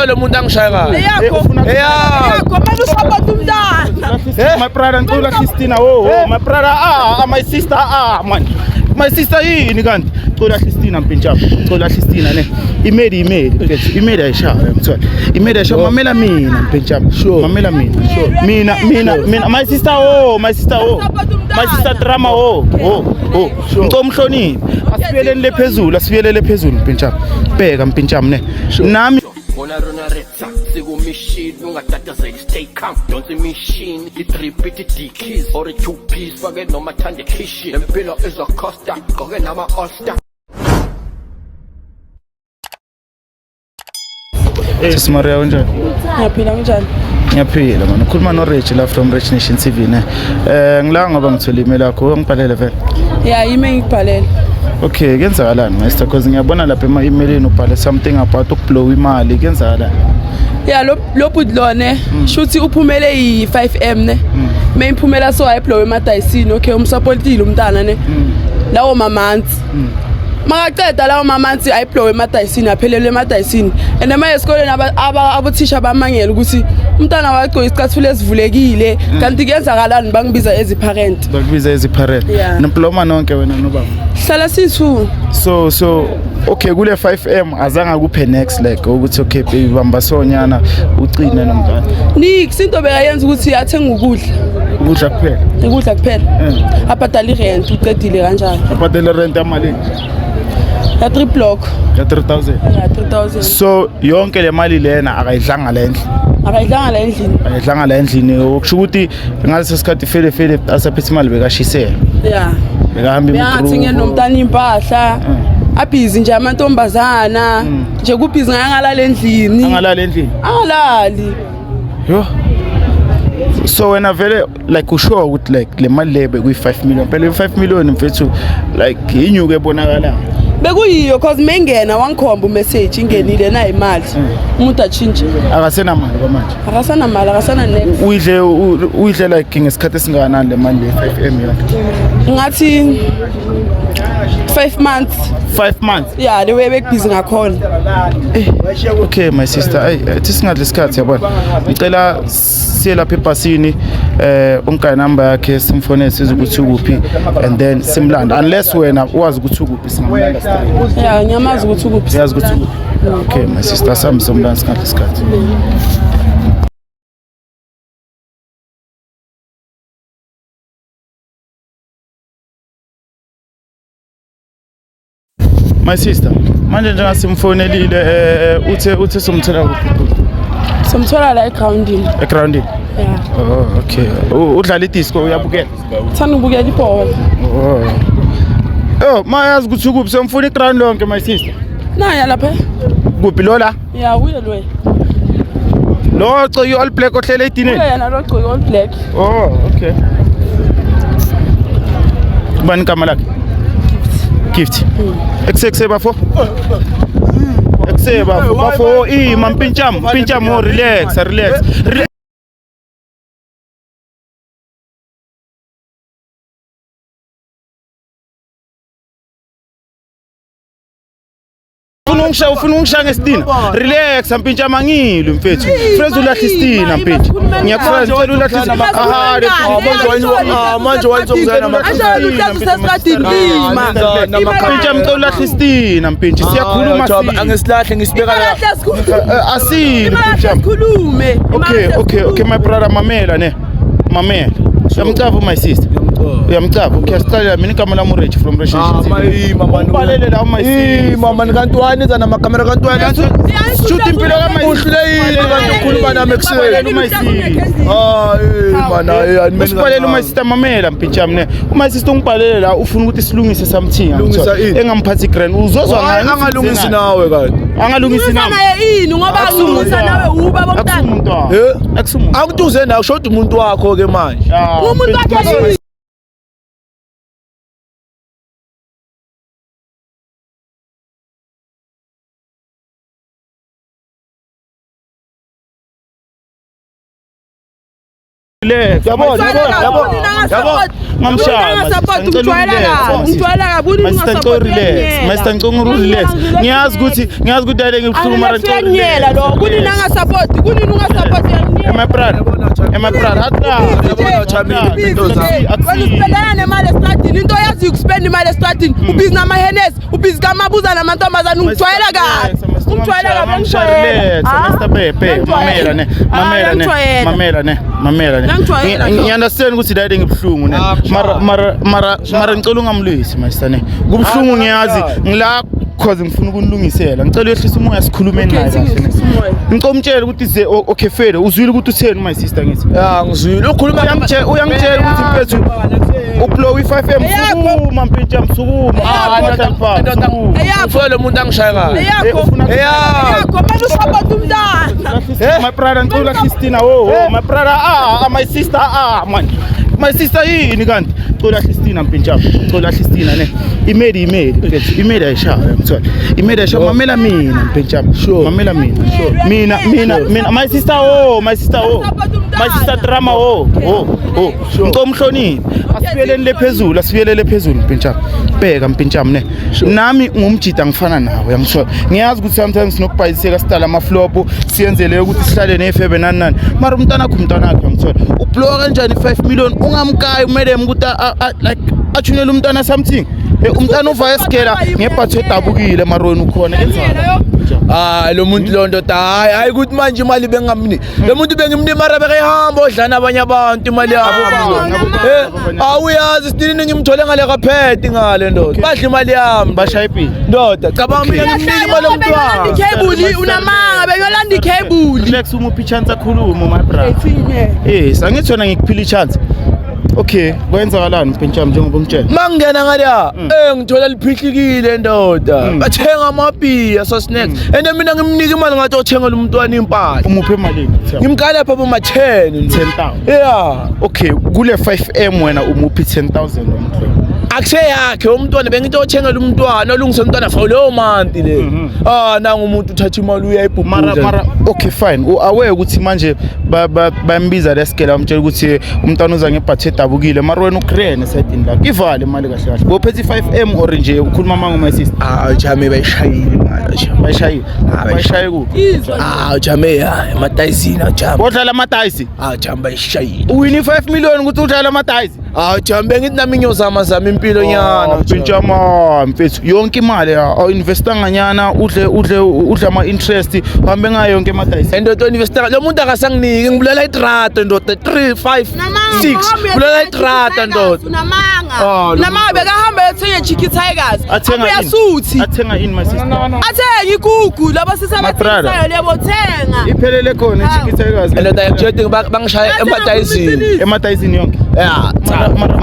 lo muntu angishaya kahle. Eyakho manje usapota umntana. My brother ngicula Christina my brother my sister man. My sister yini kanti cula Christina mpintsha cula Christina ne imedi ayishaya mthwa imedi ayishaya mamela mina mpintsha mamela mina my sister drama ngicomhloniphi asibiyelele phezulu mpintsha bheka mpintsha mne nami Ona rona retsa, sigo machine, ungatatazeli, stay calm, don't say machine, it repeat the keys, or a 2-piece, forget no matter the kitchen, empilo is a costa, goge nama all-star. Maria unjani? Ngiyaphila man. Ukhuluma no Rich la from Rich Nation TV ne. Ngila ngoba ngithola email yakho, ungibhalele vele. Yeah, email ngibhalele. Okay, kenzakalani master because ngiyabona lapha ema-emailini ubhale something about ukublow imali, kenzakalani? Yeah, lo budlone shuthi uphumele i5M ne. Mayiphumela so ayiblow emadayisini, okay, umsupportile umntana ne. Lawo mamanzi. Makaqeda lawo mamanzi ayiblow emadayisini aphelele emadayisini. And emaye esikoleni abothisha bamangela ukuthi umntana wakho isicathulo esivulekile kanti kuyenzakalani bangibiza ezi parent. Bakubiza ezi parent. Nemploma nonke wena nobaba. Hlala sithu. So okay kule 5M azange kuphe next leg ukuthi okay baby bamba sonyana ucine nomntana. Into bekayenza ukuthi athenga ukudla kuphela. Ukudla kuphela. Abhadala irent uqedile kanjalo. Abhadala rent yamalini. Ya 3 block. Ya 3000. Ya 3000. So yonke le mali lena akayidlanga la endlini. Akayidlanga la endlini okusho ukuthi ngalesi sikhathi fele asaphethe imali bekashisela. Yeah. Bekahamba imigrupo. Bengathenge nomntana impahla. Abhizi nje amantombazana. Nje kubhizi ngalala endlini. Angalali. Yo. So wena vele like usho ukuthi like le mali lebe kuyi5 million. Phela 5 million mfethu like inyuke ebonakala. Bekuyiyo cause mengena wangikhomba message ingenile na imali. Umuntu achinje. Akasena mali kwamanje. Akasana next. Uyidle like ngesikhathi esingakanani le mali ye5M yakhe. Ngathi 5 months. 5 months. Yeah, the way bekubhizi ngakhona. Okay my sister, sisingadle isikhathi yabona. Ngicela siye lapha ebhasini ungika number yakhe simfonele sizokuthi ukuphi and then simlanda unless wena uwazi ukuthi ukuphi singamlanda. Yeah, ngiyamazi ukuthi ukuphi. Uyazi ukuthi ukuphi. Okay my sister, sami somlanda sigadle isikhathi. My sister, manje njengoba simfonelile uthe somthola kuphi? Somthola la egroundini. Egroundini? Yeah. Oh, okay. Udlala idisco uyabukela? Thanda ukubukela ibhola. Mayazi ukuthi kuphi somfuna iground lonke my sister. Naya lapha. Kuphi lola? Yeah, uye lo. Lo coyi all black ohlele edineni. Yena lo coyi all black. Oh, okay. Bani igama lakhe? Gift. Ekseba fo. Ekseba fo bafo mpincham relax. Ufuna ungisha ngesidina. Relax mpintsha mangile mfethu. Friends ulahla isidina mpintsha. Ngiyakufreza ucela ulahla isidina. Manje wayizokuzana mpintsha mcela ulahla isidina mpintsha. Siyakhuluma sithi. Angisilahle ngisibeka la. Asile mpintsha. Sikhulume. Okay my brother mamela ne. Mamela. Uyamcava my sister. Uyamcava. Ukuyasicela mina igama lami uRich from Rich Nation TV. Ubhalele la my sister. Mama nikantwani zana makamera kantwani. Shoot impilo ka my uhleyile kanti ukhuluma nami ekuseni. My sister. Mana usibhalele my sister mamela mpintsha mne. My sister ungibhalele la ufuna ukuthi silungise something. Engamphathi grand uzozwa ngani? Angalungisi nawe kanti. Angalungisi nawe. Naye ini ngoba akulungisa nawe uba bomntana. Akusumuntu. Akutuze nawe shoda umuntu wakho ke manje. Umuntu wakhe Yabona ngamshaya support ungijwayela kabi my sister ngicela relax my sister ngicela relax ngiyazi ukuthi ade ngibuhlungu mara ngicela ngiyela lo kunini angasupport kunini ungasupport my brother hatla Usipendana nemali estradini into yazi ukuspend imali estradini ubhizi namahenes ubhizi kamabuza namantombazana ungijwayela kabi ngiunderstand ukuthi dade ngibuhlungu ne mara ngicela ungamlwisi my sister ne kubuhlungu ngiyazi ngila cause ngifuna ukunilungisela ngicela uyehlisa umoya sikhulumeni naye kahle ngicela umtshele ukuthi ze okay fede uzwile ukuthi utheni my sister ngithi ngizwile ukhuluma uyangitshela ukuthi mfethu uplow i5M sukuma mpintja msukuma ufuna lo muntu angishaya kahle eyakho manje usupport umntana my brother ngicela Christina my brother my sister man my sister yini kanti cela Christina mpintja cela Christina ne imedi mfethu imedi ayishaya mthwala imedi ayishaya mamela mina mpintja mamela mina my sister drama ngicela umhloniphi asibiyelele phezulu mpintja bheka mpintja ne nami ngumjida ngifana nawe yangithola ngiyazi ukuthi sometimes nokubhayiseka sitala amaflop siyenzele ukuthi sihlale nefebe nani mara umntana wakhe ngithola ublowa kanjani 5 million ungamkayi umele ukuthi like athunela umntana something umntana uva esikela ngebhatho edabukile marweni ukhona enzalo lo muntu lo ndoda hayi ukuthi manje imali bengamni lo muntu bengimni mara bekehamba odlana abanye abantu imali yabo awuyazi sidini ngimthole ngale kaphethe ngale ndoda badla imali yami bashaya iphi ndoda cabanga mina ngimnika imali yomntwana cable unamanga beyolanda icable relax umuphi chance akhuluma my brother yes angithona ngikuphila chance okay kwenzakalani mpintshami njengoba ngitshela mangena ngaliya ngithola liphihlikile ndoda bathenga amabiya so snacks and mina ngimnika imali ngathi othengela umntwana impahla umuphe emalini ngimkala lapha boma 10,000 yeah okay kule 5M wena umuphi 10,000 umntwana akuseyakhe umntwana bengithi othengela umntwana olungise umntwana for leyo month le nanga umuntu uthatha imali uyayibhubhuza mara okay fine aware ukuthi manje bayambiza lesikela umtshela ukuthi umntwana uza ngebhathe edabukile mara wena ukrene side la ivale imali kahle kahle bophethe 5M or nje ukhuluma manga my sister jame bayishayile manje bayishaye ku jame ematayisini jame bodlala amatayisi jame bayishayile uwini 5 million ukuthi udlala amatayisi jame bengithi nami ngiyozama impilo nyana mpintshama mfethu yonke imali investa nganyana udle ama interest uhambe ngayo yonke ematayisi endoda investa lo muntu akasanginiki ngibulela itrata ndoda 3 5 6 bulela itrata ndoda namanga bekahamba ethenga chicken tigers uyasuthi athenga in my sister athenga igugu laba sisabathengayo lebothenga iphelele khona chicken tigers endoda yakujede bangishaya ematayisini yonke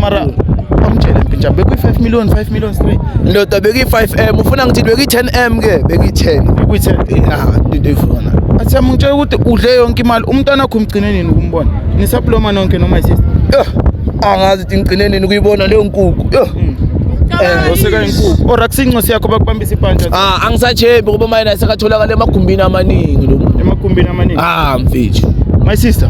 mara amtshele mpintshama bekuyi 5 million straight ndoda bekuyi5M ufuna ngithi bekuyi10M ke bekuyi10 ndifuna athi ngitshela ukuthi udle yonke imali umntwana wakho umgcine nini ukumbona nisaploma nonke no my sister angazi ukuthi ngigcine nini ukuyibona leyo nkukhu oseka inkukhu ora kusinqosi yakho bakubambisa iphansi angisachembi kuba mayena sekatholakala emagumbini amaningi lo muntu emagumbini amaningi mfethu my sister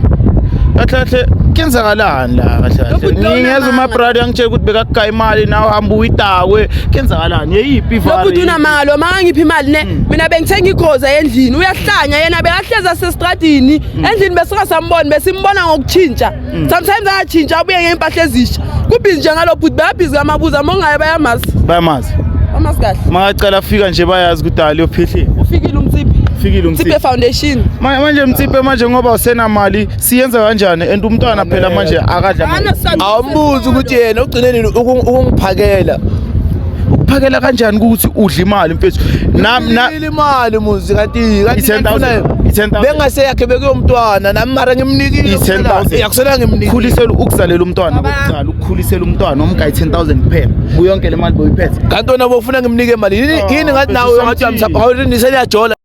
kahle kenzakalani la kahle ngiyeza uma brother ngitshela ukuthi bekakugaya imali nawe hamba uyitakwe kenzakalani yeyiphi ivali lokuthi unamalo manga ngiphi imali ne mina bengithenga igroza endlini uyahlanya yena bekahleza sesistradini endlini besika sambona besimbona ngokuchinja sometimes ayachinja abuye ngempahla ezisha kubhizi njengalo but bayabhizi kamabuza mongaye bayamazi kahle mangacala afika nje bayazi ukuthi ali ophihle ufikile Mtsipe Foundation manje Mtsipe manje ngoba usena mali siyenza kanjani and umntwana phela manje akadla awumbuzi ukuthi yena ugcine nini ukungiphakela ukuphakela kanjani ukuthi udla imali mfethu imali muzi kanti 10,000 bengase yakhe bekuyomntwana nami mara ngimnikile 10,000 yakusela ngimnikile ukhulisela ukuzalela umntwana bokucala ukukhulisela umntwana omgayi 10,000 kuphela kuyonke le mali boyiphethe kanti wona bofuna ngimnike imali yini ngathi nawe ngathi awunisela yajola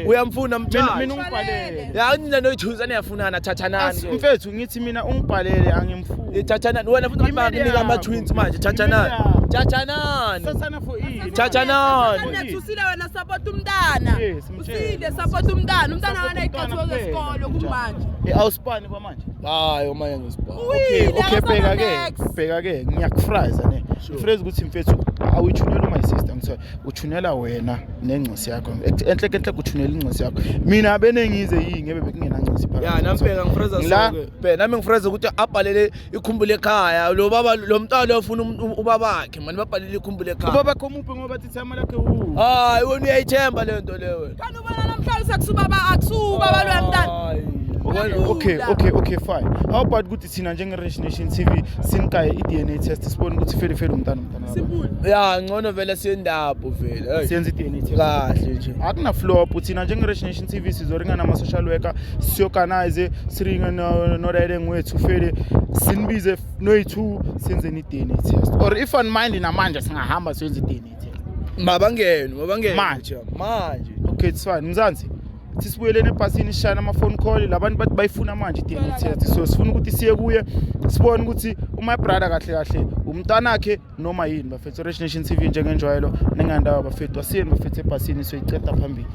uyamfuna mthatha mina ungibhalele nina noyithuza niyafunana thathanani mfethu ngithi mina ungibhalele angimfuni thathanani wena futhi ngathi bakunika ama twins manje thathanani Chachanani. Sasana for ini. Chachanani. Usile wena support umntana. Yes, mtshele. Usile support umntana. Umntana Support wana iqhathwe umntana ngesikolo kuphela. kumanje. Awuspani kwamanje. Hayi omanye ngisipha. Okay, bheka ke ngiyakufraza ne. Phrase ukuthi mfethu awuthunela my sister ngithiwa uthunela wena nencosi yakho. Enhle uthunela incosi yakho. Mina benengize ngebe bekungenancosi phakathi. Ya nampeka ngifraza sonke. Phela nami ngifraza ukuthi abhalele ikhumbule ekhaya. Lo baba lo mntwana ofuna ubabakhe manje babhalele ikhumbule ekhaya. Ubaba khomuphe ngoba thithi lakhe u. Hayi wena uyayithemba le nto leyo. Kanti ubona namhlanje sekusubaba lo mntana. Okay, fine. How about ukuthi thina njenge Rich Nation TV sinikaye i-DNA test sibone ukuthi fele umntana. Simple. Ya ngcono vele siyendapho vele. Hey. Siyenza i-DNA test. Kahle nje. Akuna flop thina njenge Rich Nation TV sizoringa nama social worker siorganize siringa no riding wethu fele sinbize noyithu senze i-DNA test. Or if on mind namanje singahamba siyenze i-DNA test. Mabangene Manje. Okay, it's fine. Mzansi sisibuyelene ebhasini sishaya ama phone call labantu bathi bayifuna manje i-DNA test so sifuna ukuthi siye kuye sibone ukuthi my brother kahle umntana wakhe noma yini bafethu Rich Nation TV njengenjwayelo nengandawo bafethu asiyeni bafethu ebhasini so iceda phambili.